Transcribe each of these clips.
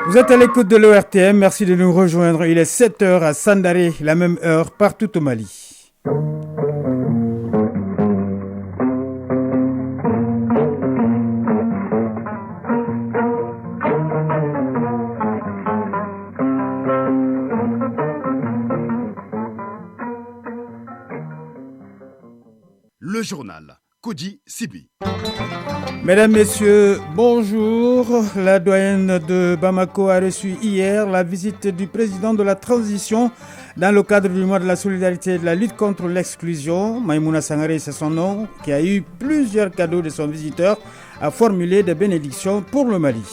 Vous êtes à l'écoute de l'ORTM, merci de nous rejoindre. Il est 7h à Sandaré, la même heure partout au Mali. Le journal Kodi Sibi. Mesdames, Messieurs, bonjour. La doyenne de Bamako a reçu hier la visite du président de la transition dans le cadre du mois de la solidarité et de la lutte contre l'exclusion. Maïmouna Sangaré, c'est son nom, qui a eu plusieurs cadeaux de son visiteur, a formulé des bénédictions pour le Mali.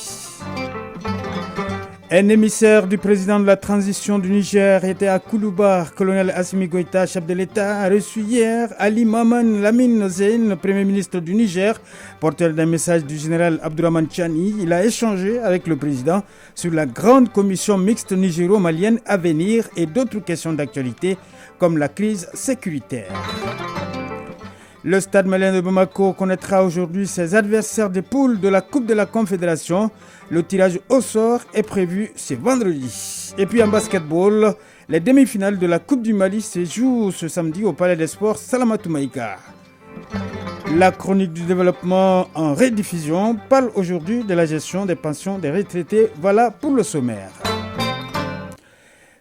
Un émissaire du président de la transition du Niger était à Koulouba. Colonel Assimi Goïta, chef de l'État, a reçu hier Ali Maman Lamine Zeyn, premier ministre du Niger, porteur d'un message du général Abdourahmane Tchani. Il a échangé avec le président sur la grande commission mixte nigéro-malienne à venir et d'autres questions d'actualité comme la crise sécuritaire. Le Stade malien de Bamako connaîtra aujourd'hui ses adversaires des poules de la Coupe de la Confédération. Le tirage au sort est prévu ce vendredi. Et puis en basketball, les demi-finales de la Coupe du Mali se jouent ce samedi au Palais des Sports Salamatou Maïga. La chronique du développement en rediffusion parle aujourd'hui de la gestion des pensions des retraités. Voilà pour le sommaire.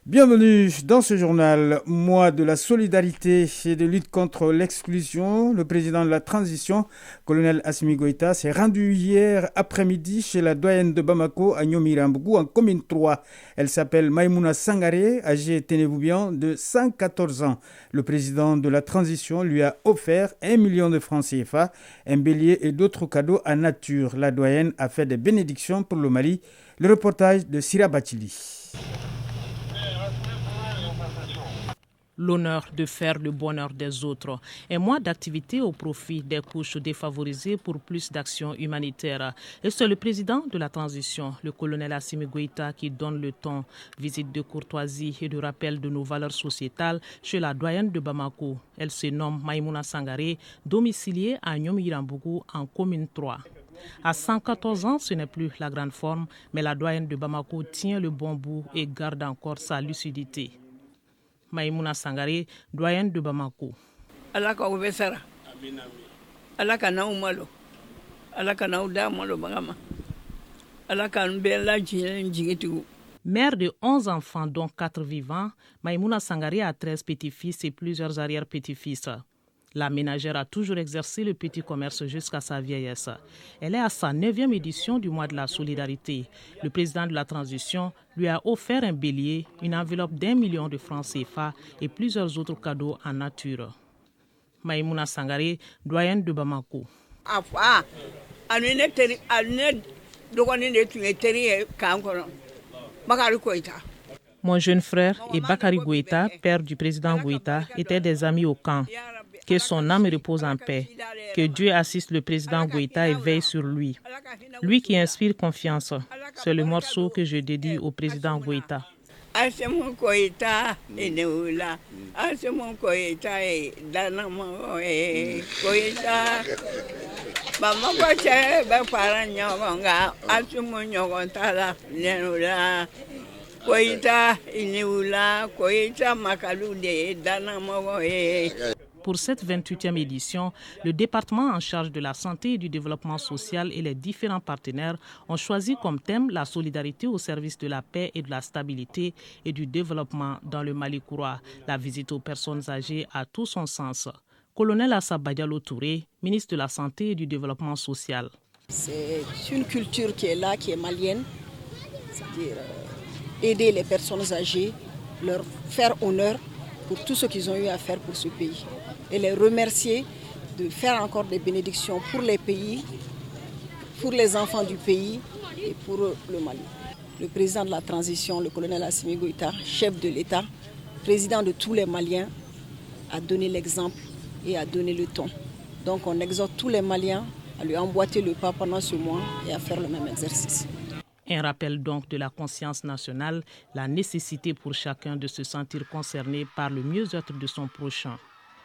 Bienvenue dans ce journal, mois de la solidarité et de lutte contre l'exclusion. Le président de la transition, colonel Assimi Goïta, s'est rendu hier après-midi chez la doyenne de Bamako à Nyomirambou en commune 3. Elle s'appelle Maïmouna Sangaré, âgée, tenez-vous bien, de 114 ans. Le président de la transition lui a offert 1 million de francs CFA, un bélier et d'autres cadeaux en nature. La doyenne a fait des bénédictions pour le Mali. Le reportage de Sira Bachili. L'honneur de faire le bonheur des autres. Un mois d'activité au profit des couches défavorisées pour plus d'actions humanitaires. Et c'est le président de la transition, le colonel Assimi Goïta, qui donne le ton. Visite de courtoisie et de rappel de nos valeurs sociétales chez la doyenne de Bamako. Elle se nomme Maïmouna Sangaré, domiciliée à Nyomirambou en commune 3. À 114 ans, ce n'est plus la grande forme, mais la doyenne de Bamako tient le bon bout et garde encore sa lucidité. Maïmouna Sangaré, doyenne de Bamako. Alaka obesara. Alaka na umalo. Alaka na uda malo bagama. Alaka nbela jingetigu. Mère de 11 enfants, dont 4 vivants, Maïmouna Sangaré a 13 petits-fils et plusieurs arrière-petits-fils. La ménagère a toujours exercé le petit commerce jusqu'à sa vieillesse. Elle est à sa 9e édition du mois de la solidarité. Le président de la transition lui a offert un bélier, une enveloppe d'1 million de francs CFA et plusieurs autres cadeaux en nature. Maïmouna Sangaré, doyenne de Bamako. Mon jeune frère et Bakari Goïta, père du président Goïta, étaient des amis au camp. Que son âme repose en paix. Que Dieu assiste le président Goïta et veille sur lui. Lui qui inspire confiance. C'est le morceau que je dédie au président Goïta. Pour cette 28e édition, le département en charge de la santé et du développement social et les différents partenaires ont choisi comme thème la solidarité au service de la paix et de la stabilité et du développement dans le Mali courroie. La visite aux personnes âgées a tout son sens. Colonel Assaba Diallo Touré, ministre de la Santé et du Développement social. C'est une culture qui est là, qui est malienne, c'est-à-dire aider les personnes âgées, leur faire honneur pour tout ce qu'ils ont eu à faire pour ce pays. Et les remercier de faire encore des bénédictions pour les pays, pour les enfants du pays et pour le Mali. Le président de la transition, le colonel Assimi Goïta, chef de l'État, président de tous les Maliens, a donné l'exemple et a donné le ton. Donc on exhorte tous les Maliens à lui emboîter le pas pendant ce mois et à faire le même exercice. Un rappel donc de la conscience nationale, la nécessité pour chacun de se sentir concerné par le mieux-être de son prochain.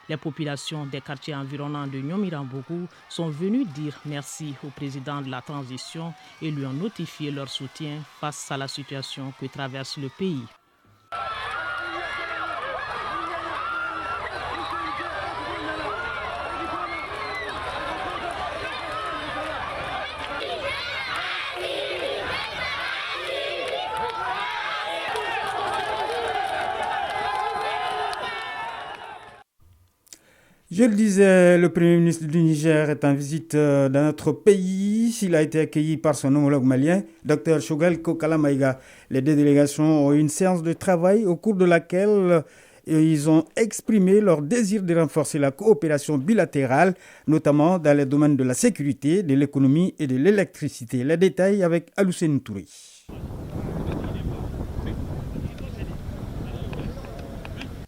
Les populations des quartiers environnants de Nyomirambougou sont venues dire merci au président de la transition et lui ont notifié leur soutien face à la situation que traverse le pays. Je le disais, le Premier ministre du Niger est en visite dans notre pays. Il a été accueilli par son homologue malien, Dr Choguel Kokala Maïga. Les deux délégations ont eu une séance de travail au cours de laquelle ils ont exprimé leur désir de renforcer la coopération bilatérale, notamment dans les domaines de la sécurité, de l'économie et de l'électricité. Les détails avec Aloussène Touré.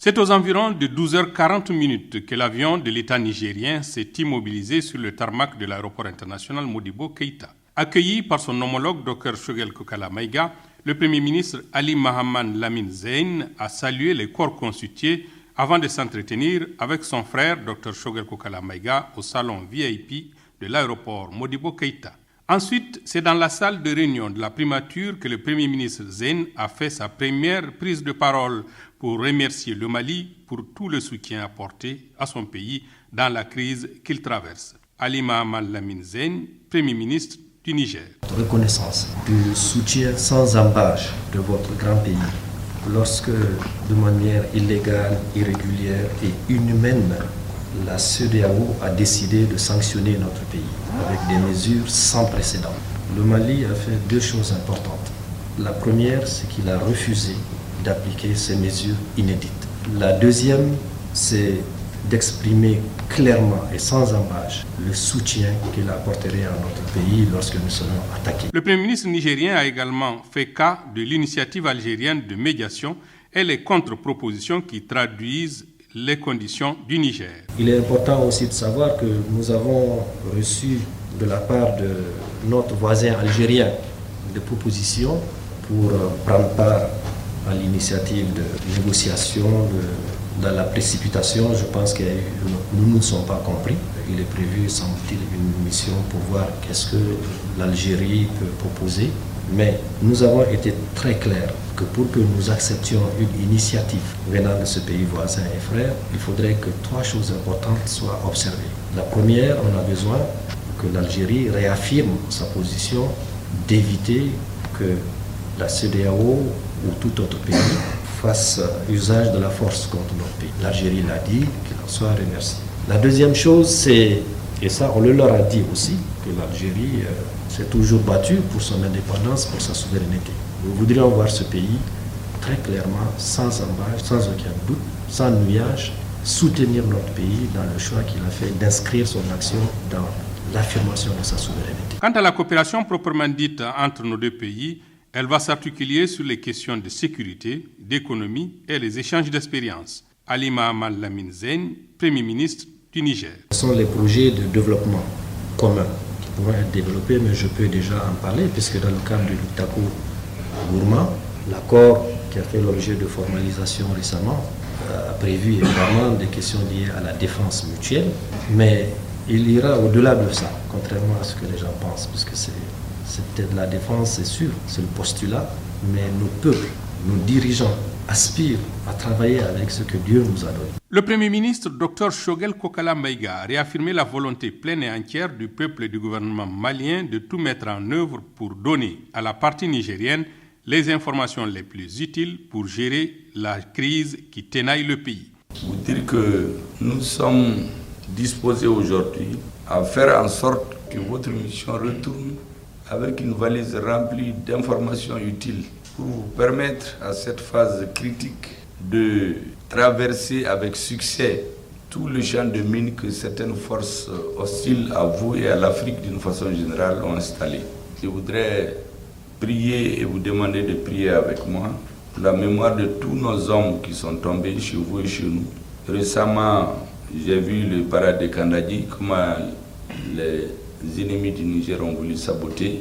C'est aux environs de 12h40 que l'avion de l'État nigérien s'est immobilisé sur le tarmac de l'aéroport international Modibo Keïta. Accueilli par son homologue Dr Choguel Kokala Maïga, le Premier ministre Ali Mahaman Lamine Zein a salué les corps constitués avant de s'entretenir avec son frère Dr Choguel Kokala Maïga au salon VIP de l'aéroport Modibo Keïta. Ensuite, c'est dans la salle de réunion de la primature que le Premier ministre Zein a fait sa première prise de parole pour remercier le Mali pour tout le soutien apporté à son pays dans la crise qu'il traverse. Ali Mahaman Lamine Zein, Premier ministre du Niger. Reconnaissance du soutien sans embâche de votre grand pays lorsque, de manière illégale, irrégulière et inhumaine, la CEDEAO a décidé de sanctionner notre pays avec des mesures sans précédent. Le Mali a fait deux choses importantes. La première, c'est qu'il a refusé d'appliquer ces mesures inédites. La deuxième, c'est d'exprimer clairement et sans embâche le soutien qu'il apporterait à notre pays lorsque nous serons attaqués. Le Premier ministre nigérien a également fait cas de l'initiative algérienne de médiation et les contre-propositions qui traduisent les conditions du Niger. Il est important aussi de savoir que nous avons reçu de la part de notre voisin algérien des propositions pour prendre part à l'initiative de négociation. Dans la précipitation, je pense que nous ne sommes pas compris. Il est prévu, semble-t-il, une mission pour voir qu'est-ce que l'Algérie peut proposer. Mais nous avons été très clairs que pour que nous acceptions une initiative venant de ce pays voisin et frère, il faudrait que trois choses importantes soient observées. La première, on a besoin que l'Algérie réaffirme sa position d'éviter que la CEDEAO ou tout autre pays fasse usage de la force contre notre pays. L'Algérie l'a dit, qu'il en soit remercié. La deuxième chose, c'est, et ça on le leur a dit aussi, que l'Algérie s'est toujours battue pour son indépendance, pour sa souveraineté. Nous voudrions voir ce pays très clairement, sans embâche, sans aucun doute, sans nuage, soutenir notre pays dans le choix qu'il a fait d'inscrire son action dans l'affirmation de sa souveraineté. Quant à la coopération proprement dite entre nos deux pays, elle va s'articuler sur les questions de sécurité, d'économie et les échanges d'expériences. Ali Mahaman Lamine Zein, Premier ministre du Niger. Ce sont les projets de développement communs qui pourront être développés, mais je peux déjà en parler, puisque dans le cadre de l'Utako-Gourma, l'accord qui a fait l'objet de formalisation récemment a prévu évidemment des questions liées à la défense mutuelle, mais il ira au-delà de ça, contrairement à ce que les gens pensent, puisque c'est peut-être la défense, c'est sûr, c'est le postulat, mais nos peuples, nos dirigeants aspirent à travailler avec ce que Dieu nous a donné. Le Premier ministre, Dr Choguel Kokala Maïga, a réaffirmé la volonté pleine et entière du peuple et du gouvernement malien de tout mettre en œuvre pour donner à la partie nigérienne les informations les plus utiles pour gérer la crise qui tenaille le pays. Vous dire que nous sommes disposés aujourd'hui à faire en sorte que votre mission retourne avec une valise remplie d'informations utiles pour vous permettre à cette phase critique de traverser avec succès tout le champ de mines que certaines forces hostiles à vous et à l'Afrique d'une façon générale ont installé. Je voudrais prier et vous demander de prier avec moi pour la mémoire de tous nos hommes qui sont tombés chez vous et chez nous. Récemment, j'ai vu le parade de Kandadi, comment les ennemis du Niger ont voulu saboter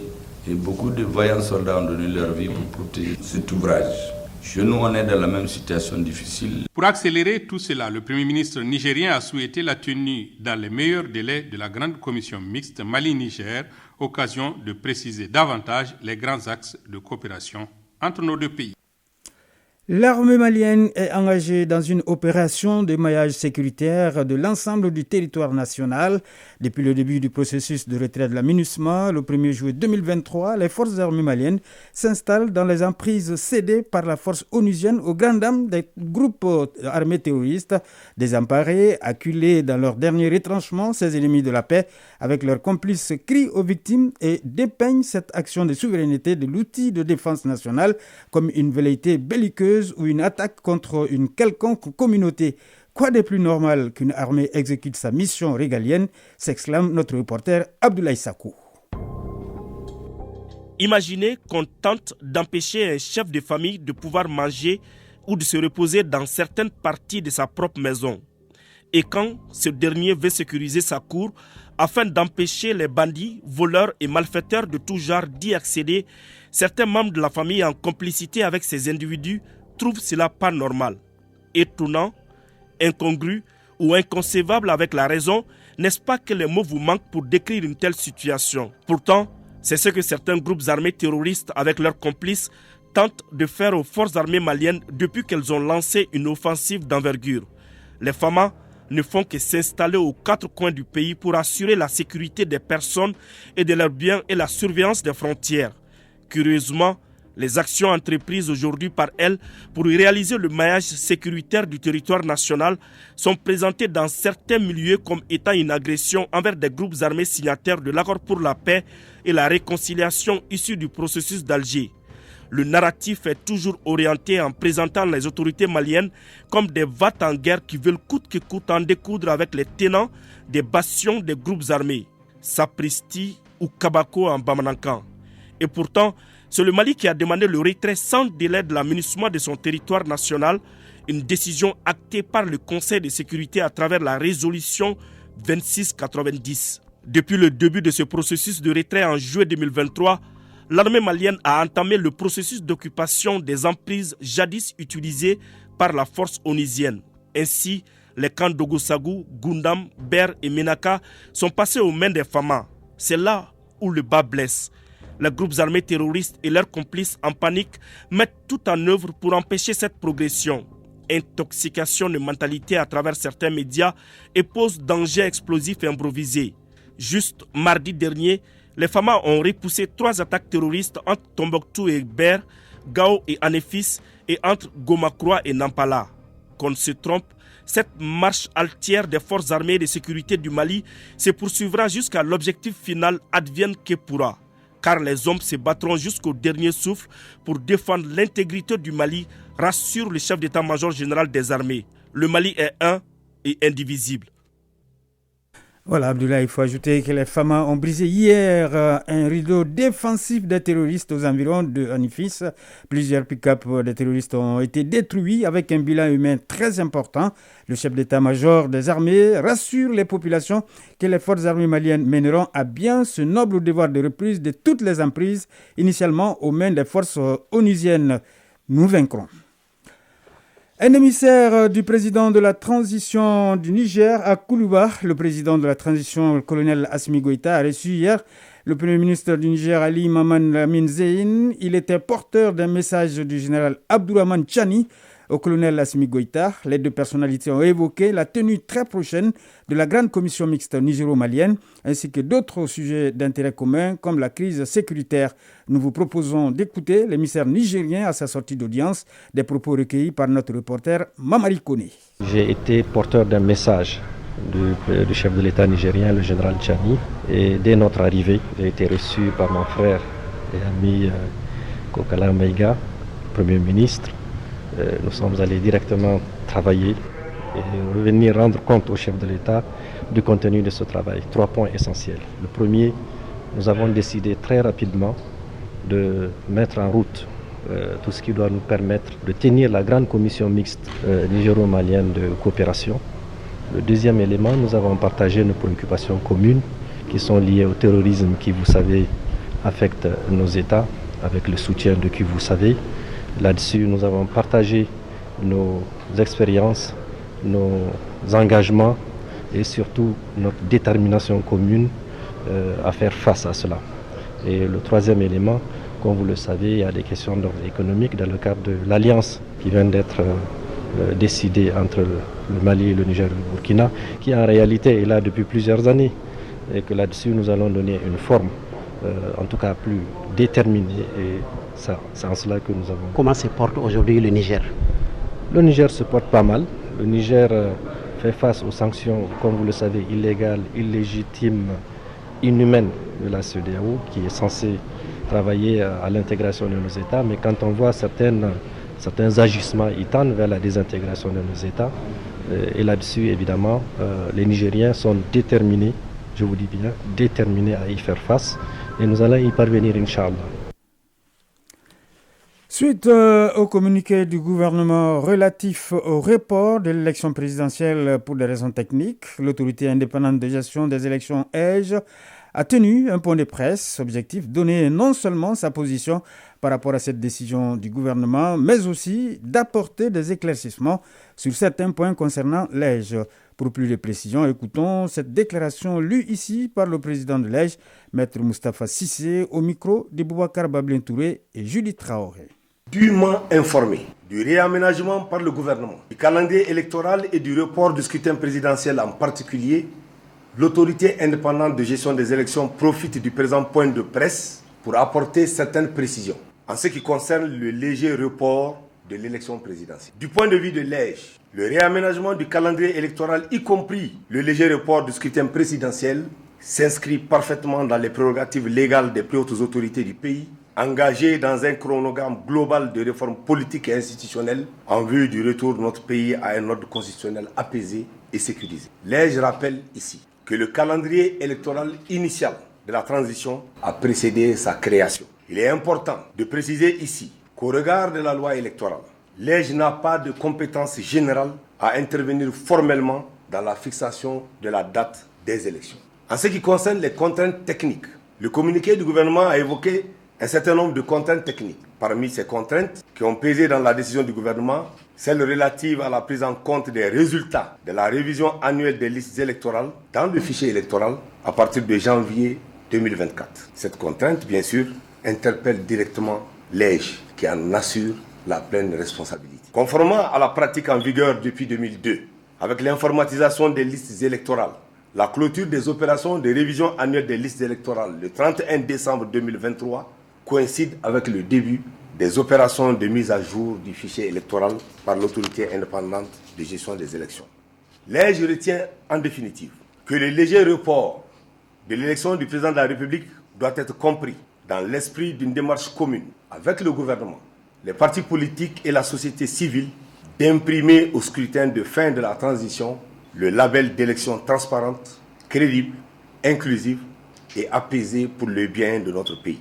et beaucoup de vaillants soldats ont donné leur vie pour protéger cet ouvrage. Chez nous, on est dans la même situation difficile. Pour accélérer tout cela, le Premier ministre nigérien a souhaité la tenue dans les meilleurs délais de la grande commission mixte Mali-Niger, occasion de préciser davantage les grands axes de coopération entre nos deux pays. L'armée malienne est engagée dans une opération de maillage sécuritaire de l'ensemble du territoire national. Depuis le début du processus de retrait de la MINUSMA, le 1er juillet 2023, les forces armées maliennes s'installent dans les emprises cédées par la force onusienne aux grandes dames des groupes armés terroristes. Désemparés, acculés dans leur dernier retranchement, ces ennemis de la paix, avec leurs complices, crient aux victimes et dépeignent cette action de souveraineté de l'outil de défense nationale comme une velléité belliqueuse ou une attaque contre une quelconque communauté. Quoi de plus normal qu'une armée exécute sa mission régalienne, s'exclame notre reporter Abdoulaye Sakou. Imaginez qu'on tente d'empêcher un chef de famille de pouvoir manger ou de se reposer dans certaines parties de sa propre maison. Et quand ce dernier veut sécuriser sa cour afin d'empêcher les bandits, voleurs et malfaiteurs de tout genre d'y accéder, certains membres de la famille en complicité avec ces individus trouvent cela pas normal, étonnant, incongru ou inconcevable avec la raison. N'est-ce pas que les mots vous manquent pour décrire une telle situation? Pourtant, c'est ce que certains groupes armés terroristes avec leurs complices tentent de faire aux forces armées maliennes depuis qu'elles ont lancé une offensive d'envergure. Les FAMA ne font que s'installer aux quatre coins du pays pour assurer la sécurité des personnes et de leurs biens et la surveillance des frontières. Curieusement, les actions entreprises aujourd'hui par elles pour réaliser le maillage sécuritaire du territoire national sont présentées dans certains milieux comme étant une agression envers des groupes armés signataires de l'accord pour la paix et la réconciliation issu du processus d'Alger. Le narratif est toujours orienté en présentant les autorités maliennes comme des vates en guerre qui veulent coûte que coûte en découdre avec les tenants des bastions des groupes armés, Sapristi ou Kabako en Bamanankan. Et pourtant, c'est le Mali qui a demandé le retrait sans délai de la MINUSMA de son territoire national, une décision actée par le Conseil de sécurité à travers la résolution 2690. Depuis le début de ce processus de retrait en juillet 2023, l'armée malienne a entamé le processus d'occupation des emprises jadis utilisées par la force onusienne. Ainsi, les camps d'Ogosagou, Gundam, Ber et Menaka sont passés aux mains des FAMA. C'est là où le bas blesse. Les groupes armés terroristes et leurs complices en panique mettent tout en œuvre pour empêcher cette progression. Intoxication de mentalité à travers certains médias et pose danger explosif et improvisé. Juste mardi dernier, les FAMA ont repoussé 3 attaques terroristes entre Tombouctou et Ber, Gao et Anefis et entre Gomakroa et Nampala. Qu'on ne se trompe, cette marche altière des forces armées et de sécurité du Mali se poursuivra jusqu'à l'objectif final advienne que pourra. Car les hommes se battront jusqu'au dernier souffle pour défendre l'intégrité du Mali, rassure le chef d'état-major général des armées. Le Mali est un et indivisible. Voilà, Abdoulaye, il faut ajouter que les FAMA ont brisé hier un rideau défensif des terroristes aux environs de Anifis. Plusieurs pick-up des terroristes ont été détruits avec un bilan humain très important. Le chef d'état-major des armées rassure les populations que les forces armées maliennes mèneront à bien ce noble devoir de reprise de toutes les emprises, initialement aux mains des forces onusiennes. Nous vaincrons. Un émissaire du président de la transition du Niger à Koulouba, le président de la transition, le colonel Assimi Goïta, a reçu hier le premier ministre du Niger, Ali Maman Lamine Zein. Il était porteur d'un message du général Abdourahmane Tchani au colonel Assimi Goïta. Les deux personnalités ont évoqué la tenue très prochaine de la grande commission mixte nigéro-malienne ainsi que d'autres sujets d'intérêt commun comme la crise sécuritaire. Nous vous proposons d'écouter l'émissaire nigérien à sa sortie d'audience, des propos recueillis par notre reporter Mamari Kone. J'ai été porteur d'un message du chef de l'État nigérien, le général Tchani, et dès notre arrivée, j'ai été reçu par mon frère et ami Kokala Maïga, Premier ministre. Nous sommes allés directement travailler et venir rendre compte au chef de l'État du contenu de ce travail. 3 points essentiels. Le premier, nous avons décidé très rapidement de mettre en route tout ce qui doit nous permettre de tenir la grande commission mixte nigéro-malienne de coopération. Le deuxième élément, nous avons partagé nos préoccupations communes qui sont liées au terrorisme qui, vous savez, affecte nos États avec le soutien de qui vous savez. Là-dessus, nous avons partagé nos expériences, nos engagements et surtout notre détermination commune à faire face à cela. Et le troisième élément, comme vous le savez, il y a des questions d'ordre économique dans le cadre de l'alliance qui vient d'être décidée entre le Mali, le Niger et le Burkina, qui en réalité est là depuis plusieurs années. Et que là-dessus, nous allons donner une forme, en tout cas plus déterminée. Et c'est en cela que nous avons... Comment se porte aujourd'hui le Niger? Le Niger se porte pas mal. Le Niger fait face aux sanctions, comme vous le savez, illégales, illégitimes, inhumaines de la CEDEAO, qui est censée travailler à l'intégration de nos États. Mais quand on voit certains agissements, ils tendent vers la désintégration de nos États. Et là-dessus, évidemment, les Nigériens sont déterminés, je vous dis bien, déterminés à y faire face. Et nous allons y parvenir, Inch'Allah. Suite au communiqué du gouvernement relatif au report de l'élection présidentielle pour des raisons techniques, l'autorité indépendante de gestion des élections EGE a tenu un point de presse, objectif donner non seulement sa position par rapport à cette décision du gouvernement, mais aussi d'apporter des éclaircissements sur certains points concernant l'EGE. Pour plus de précisions, écoutons cette déclaration lue ici par le président de l'EGE, Maître Moustapha Cissé, au micro de Boubacar Bablin Touré et Julie Traoré. Dûment informé du réaménagement par le gouvernement, du calendrier électoral et du report du scrutin présidentiel en particulier, l'autorité indépendante de gestion des élections profite du présent point de presse pour apporter certaines précisions en ce qui concerne le léger report de l'élection présidentielle. Du point de vue de l'EGE, le réaménagement du calendrier électoral, y compris le léger report du scrutin présidentiel, s'inscrit parfaitement dans les prérogatives légales des plus hautes autorités du pays, engagées dans un chronogramme global de réformes politiques et institutionnelles en vue du retour de notre pays à un ordre constitutionnel apaisé et sécurisé. L'EGE rappelle ici que le calendrier électoral initial de la transition a précédé sa création. Il est important de préciser ici qu'au regard de la loi électorale, l'EGE n'a pas de compétence générale à intervenir formellement dans la fixation de la date des élections. En ce qui concerne les contraintes techniques, le communiqué du gouvernement a évoqué un certain nombre de contraintes techniques. Parmi ces contraintes qui ont pesé dans la décision du gouvernement, celle relative à la prise en compte des résultats de la révision annuelle des listes électorales dans le fichier électoral à partir de janvier 2024. Cette contrainte, bien sûr, interpelle directement l'EGE qui en assure la pleine responsabilité. Conformément à la pratique en vigueur depuis 2002, avec l'informatisation des listes électorales, la clôture des opérations de révision annuelle des listes électorales le 31 décembre 2023 coïncide avec le début des opérations de mise à jour du fichier électoral par l'autorité indépendante de gestion des élections. L'EGE retient en définitive que le léger report de l'élection du président de la République doit être compris dans l'esprit d'une démarche commune avec le gouvernement, les partis politiques et la société civile d'imprimer au scrutin de fin de la transition le label d'élection transparente, crédible, inclusive et apaisée pour le bien de notre pays.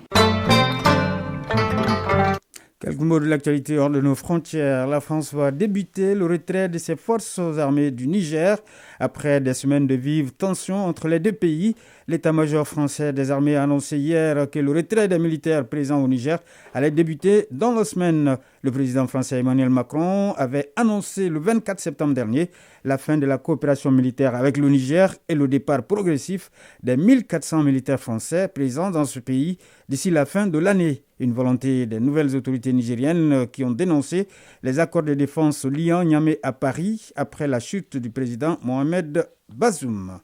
Quelques mots de l'actualité hors de nos frontières. La France va débuter le retrait de ses forces armées du Niger. Après des semaines de vives tensions entre les deux pays, l'état-major français des armées a annoncé hier que le retrait des militaires présents au Niger allait débuter dans la semaine. Le président français Emmanuel Macron avait annoncé le 24 septembre dernier la fin de la coopération militaire avec le Niger et le départ progressif des 1400 militaires français présents dans ce pays d'ici la fin de l'année. Une volonté des nouvelles autorités nigériennes qui ont dénoncé les accords de défense liant Niamey à Paris après la chute du président Mohamed Bazoum.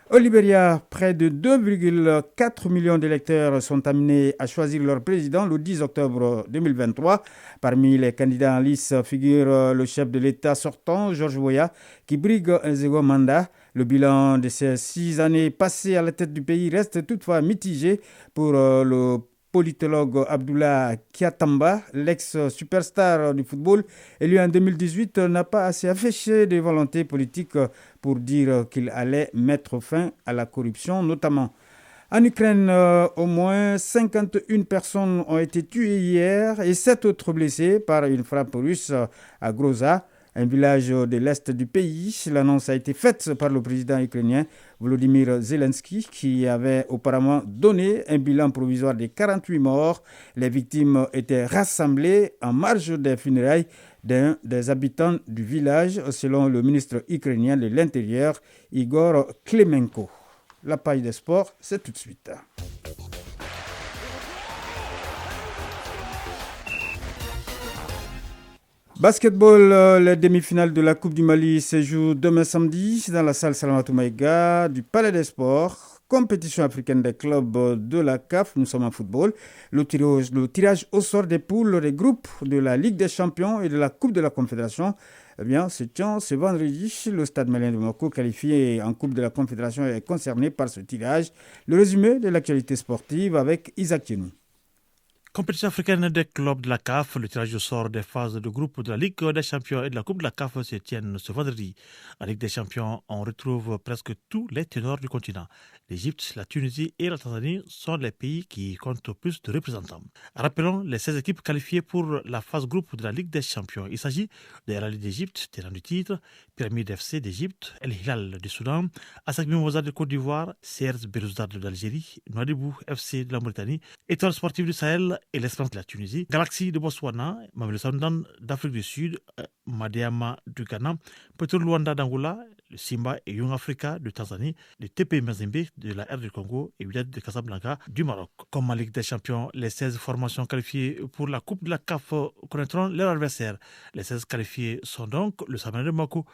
Au Libéria, près de 2,4 millions d'électeurs sont amenés à choisir leur président le 10 octobre 2023. Parmi les candidats en lice figure le chef de l'État sortant, Georges Weah, qui brigue un second mandat. Le bilan de ces 6 années passées à la tête du pays reste toutefois mitigé pour le politologue Abdoulaye Kiatamba, l'ex-superstar du football, élu en 2018, n'a pas assez affiché de volonté politique pour dire qu'il allait mettre fin à la corruption notamment. En Ukraine, au moins 51 personnes ont été tuées hier et 7 autres blessées par une frappe russe à Groza. un village de l'est du pays. L'annonce a été faite par le président ukrainien Volodymyr Zelensky qui avait auparavant donné un bilan provisoire de 48 morts. Les victimes étaient rassemblées en marge des funérailles d'un des habitants du village, selon le ministre ukrainien de l'Intérieur, Igor Klemenko. La page des sports, c'est tout de suite. Basketball, les demi-finales de la Coupe du Mali se jouent demain samedi dans la salle Salamatou Maïga du Palais des Sports. Compétition africaine des clubs de la CAF, nous sommes en football. Le tirage au sort des poules des groupes de la Ligue des Champions et de la Coupe de la Confédération se tient ce vendredi. Le Stade malien de Bamako, qualifié en Coupe de la Confédération, est concerné par ce tirage. Le résumé de l'actualité sportive avec Isaac Tienou. Compétition africaine des clubs de la CAF, le tirage au sort des phases de groupe de la Ligue des Champions et de la Coupe de la CAF se tiennent ce vendredi. En Ligue des Champions, on retrouve presque tous les ténors du continent. L'Égypte, la Tunisie et la Tanzanie sont les pays qui comptent plus de représentants. Rappelons les 16 équipes qualifiées pour la phase groupe de la Ligue des Champions. Il s'agit de Al Ahly d'Égypte, tenant du titre, Pyramide FC d'Égypte, El Hilal du Soudan, ASEC Mimosas de Côte d'Ivoire, CRS Belouizdad d'Algérie, Nouadhibou FC de la Mauritanie, Étoile Sportive du Sahel et l'Espérance de la Tunisie, Galaxy de Botswana, Mamelodi Sundowns d'Afrique du Sud, Madiama du Ghana, Petro Luanda d'Angola, le Simba et Young Africa de Tanzanie, le TP Mazembe de la R du Congo et Wydad de Casablanca du Maroc. Comme en Ligue des Champions, les 16 formations qualifiées pour la Coupe de la CAF connaîtront leur adversaire. Les 16 qualifiés sont donc le Saman de Bamako,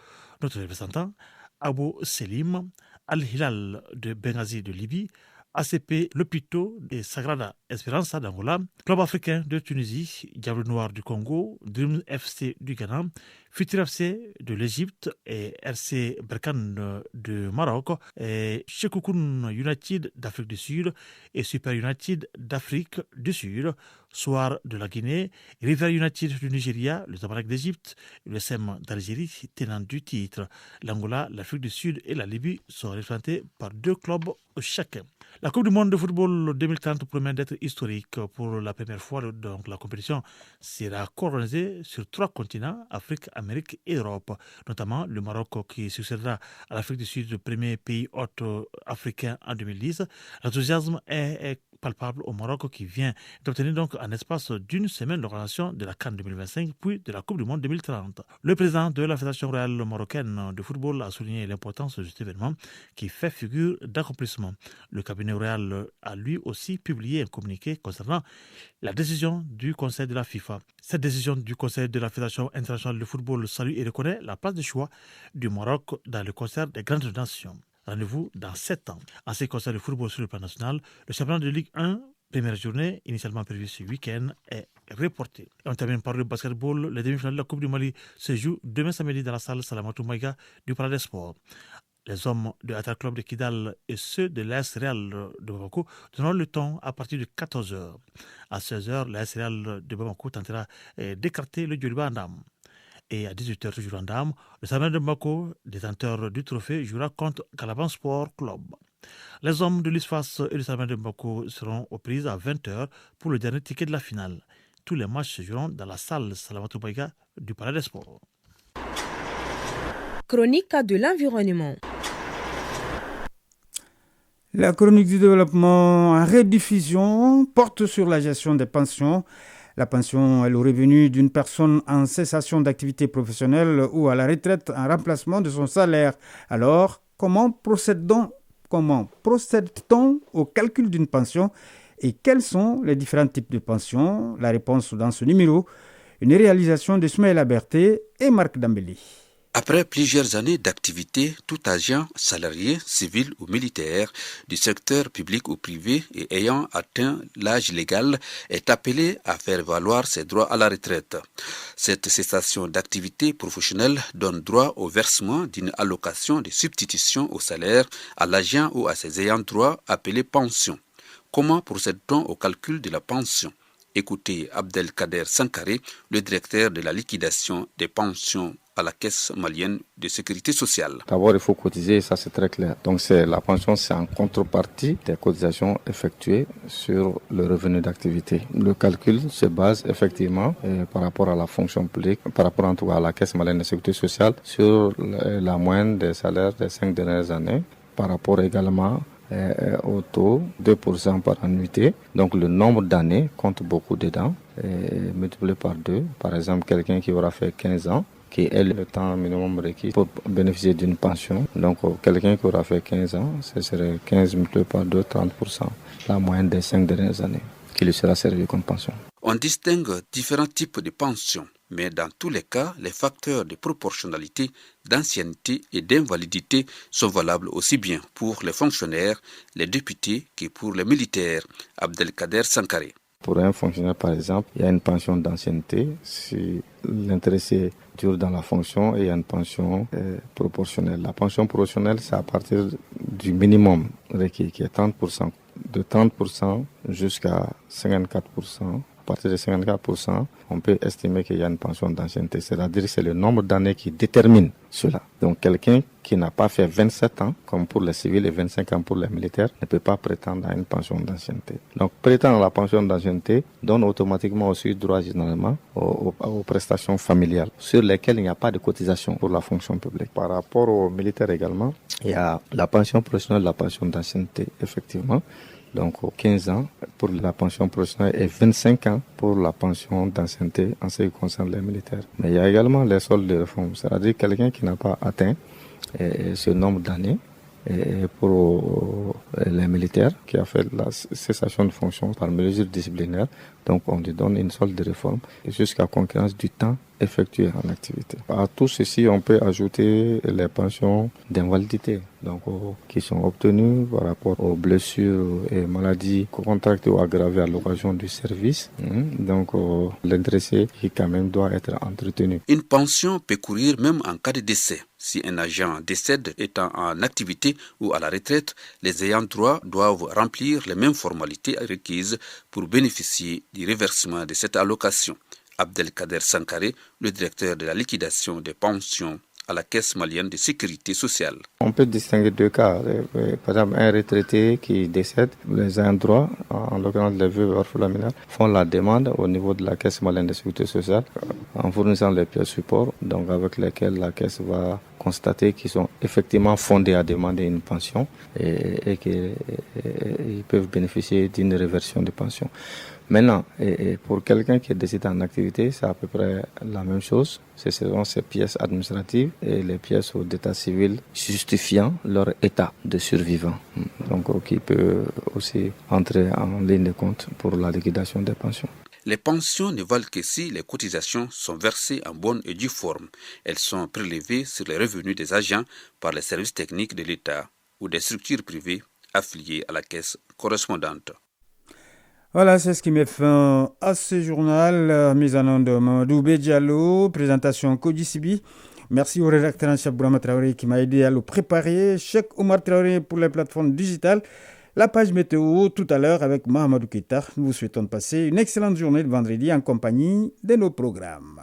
notre représentant, Abou Selim, Al Hilal de Benghazi de Libye, ACP Le Pito et Sagrada Esperança d'Angola, Club africain de Tunisie, Diable Noir du Congo, Dream FC du Ghana, Futur FC de l'Égypte et RC Berkane de Maroc, et Shekoukoun United d'Afrique du Sud et Super United d'Afrique du Sud, Soir de la Guinée, River United du Nigeria, le Zamalek d'Égypte, le SEM d'Algérie, tenant du titre. L'Angola, l'Afrique du Sud et la Libye sont représentés par 2 clubs chacun. La Coupe du monde de football 2030 promet d'être historique. Pour la première fois, donc, la compétition sera co-organisée sur 3 continents, Afrique, Amérique et Europe, notamment le Maroc qui succédera à l'Afrique du Sud, le premier pays hôte africain en 2010. L'enthousiasme est palpable au Maroc qui vient d'obtenir donc en espace d'une semaine l'organisation de la CAN 2025 puis de la Coupe du monde 2030. Le président de la Fédération royale marocaine de football a souligné l'importance de cet événement qui fait figure d'accomplissement. Le cabinet royal a lui aussi publié un communiqué concernant la décision du Conseil de la FIFA. Cette décision du Conseil de la Fédération internationale de football salue et reconnaît la place de choix du Maroc dans le concert des grandes nations. Rendez-vous dans 7 ans. En ce qui concerne le football sur le plan national, le championnat de Ligue 1, première journée, initialement prévue ce week-end, est reporté. Et on termine par le basketball. Les demi-finales de la Coupe du Mali se jouent demain samedi dans la salle Salamatou Maïga du Palais des Sports. Les hommes de Attack Club de Kidal et ceux de l'AS Real de Bamako donneront le temps à partir de 14h. À 16h, l'AS Real de Bamako tentera d'écarter le Djoliba Andam. Et à 18h, toujours en Dame, le Saman de Bamako, détenteur du trophée, jouera contre Calaban Sport Club. Les hommes de l'ISFAS et le Saman de Bamako seront aux prises à 20h pour le dernier ticket de la finale. Tous les matchs se joueront dans la salle Salamatou Baïga du Palais des Sports. Chronique de l'environnement. La chronique du développement en rediffusion porte sur la gestion des pensions. La pension est le revenu d'une personne en cessation d'activité professionnelle ou à la retraite en remplacement de son salaire. Alors, comment procède-t-on au calcul d'une pension et quels sont les différents types de pensions? La réponse dans ce numéro, une réalisation de Soumaïla Berté et Marc Dambélé. Après plusieurs années d'activité, tout agent, salarié, civil ou militaire du secteur public ou privé et ayant atteint l'âge légal est appelé à faire valoir ses droits à la retraite. Cette cessation d'activité professionnelle donne droit au versement d'une allocation de substitution au salaire à l'agent ou à ses ayants droit appelée pension. Comment procède-t-on au calcul de la pension? Écoutez Abdelkader Sankaré, le directeur de la liquidation des pensions à la caisse malienne de sécurité sociale. D'abord, il faut cotiser, ça c'est très clair. Donc la pension, c'est en contrepartie des cotisations effectuées sur le revenu d'activité. Le calcul se base effectivement par rapport à la fonction publique, par rapport en tout cas à la caisse malienne de sécurité sociale, sur la moyenne des salaires des 5 dernières années, par rapport également au taux 2% par annuité. Donc le nombre d'années compte beaucoup dedans, multiplié par 2. Par exemple, quelqu'un qui aura fait 15 ans, qui est le temps minimum requis pour bénéficier d'une pension. Donc quelqu'un qui aura fait 15 ans, ce serait 15 multiplié par 2, 30%, la moyenne des 5 dernières années, qui lui sera servi comme pension. On distingue différents types de pensions, mais dans tous les cas, les facteurs de proportionnalité, d'ancienneté et d'invalidité sont valables aussi bien pour les fonctionnaires, les députés que pour les militaires. Abdelkader Sankaré. Pour un fonctionnaire, par exemple, il y a une pension d'ancienneté. Si l'intéressé dure dans la fonction, et il y a une pension proportionnelle. La pension proportionnelle, c'est à partir du minimum requis, qui est 30%. De 30% jusqu'à 54%. À partir de 54%, on peut estimer qu'il y a une pension d'ancienneté. C'est-à-dire que c'est le nombre d'années qui détermine cela. Donc quelqu'un qui n'a pas fait 27 ans, comme pour les civils, et 25 ans pour les militaires, ne peut pas prétendre à une pension d'ancienneté. Donc prétendre à la pension d'ancienneté donne automatiquement aussi droit généralement aux prestations familiales, sur lesquelles il n'y a pas de cotisation pour la fonction publique. Par rapport aux militaires également, il y a la pension professionnelle, la pension d'ancienneté, effectivement. Donc 15 ans pour la pension professionnelle et 25 ans pour la pension d'ancienneté en ce qui concerne les militaires. Mais il y a également les soldes de réforme, c'est-à-dire quelqu'un qui n'a pas atteint ce nombre d'années pour les militaires, qui a fait la cessation de fonction par mesure disciplinaire. Donc on lui donne une solde de réforme jusqu'à concurrence du temps effectué en activité. À tout ceci, on peut ajouter les pensions d'invalidité, donc qui sont obtenues par rapport aux blessures et maladies contractées ou aggravées à l'occasion du service. Donc l'intéressé qui quand même doit être entretenu. Une pension peut courir même en cas de décès. Si un agent décède étant en activité ou à la retraite, les ayants droit doivent remplir les mêmes formalités requises pour bénéficier du reversement de cette allocation. Abdelkader Sankaré, le directeur de la liquidation des pensions à la Caisse malienne de sécurité sociale. On peut distinguer deux cas. Par exemple, un retraité qui décède, les ayants droit, en l'occurrence les veuves orphelins, font la demande au niveau de la Caisse malienne de sécurité sociale en fournissant les pièces supports, donc avec lesquelles la Caisse va constater qu'ils sont effectivement fondés à demander une pension et qu'ils peuvent bénéficier d'une réversion de pension. Maintenant, pour quelqu'un qui est décédé en activité, c'est à peu près la même chose. Ce seront ces pièces administratives et les pièces d'état civil justifiant leur état de survivant. Donc, qui peut aussi entrer en ligne de compte pour la liquidation des pensions. Les pensions ne valent que si les cotisations sont versées en bonne et due forme. Elles sont prélevées sur les revenus des agents par les services techniques de l'État ou des structures privées affiliées à la caisse correspondante. Voilà, c'est ce qui met fin à ce journal. Mise en onde de Madoubé Diallo, présentation Kodi Sibi. Merci au rédacteur en chef Bourama Traoré qui m'a aidé à le préparer. Cheikh Omar Traoré pour les plateformes digitales. La page météo tout à l'heure avec Mahamadou Keita. Nous vous souhaitons de passer une excellente journée de vendredi en compagnie de nos programmes.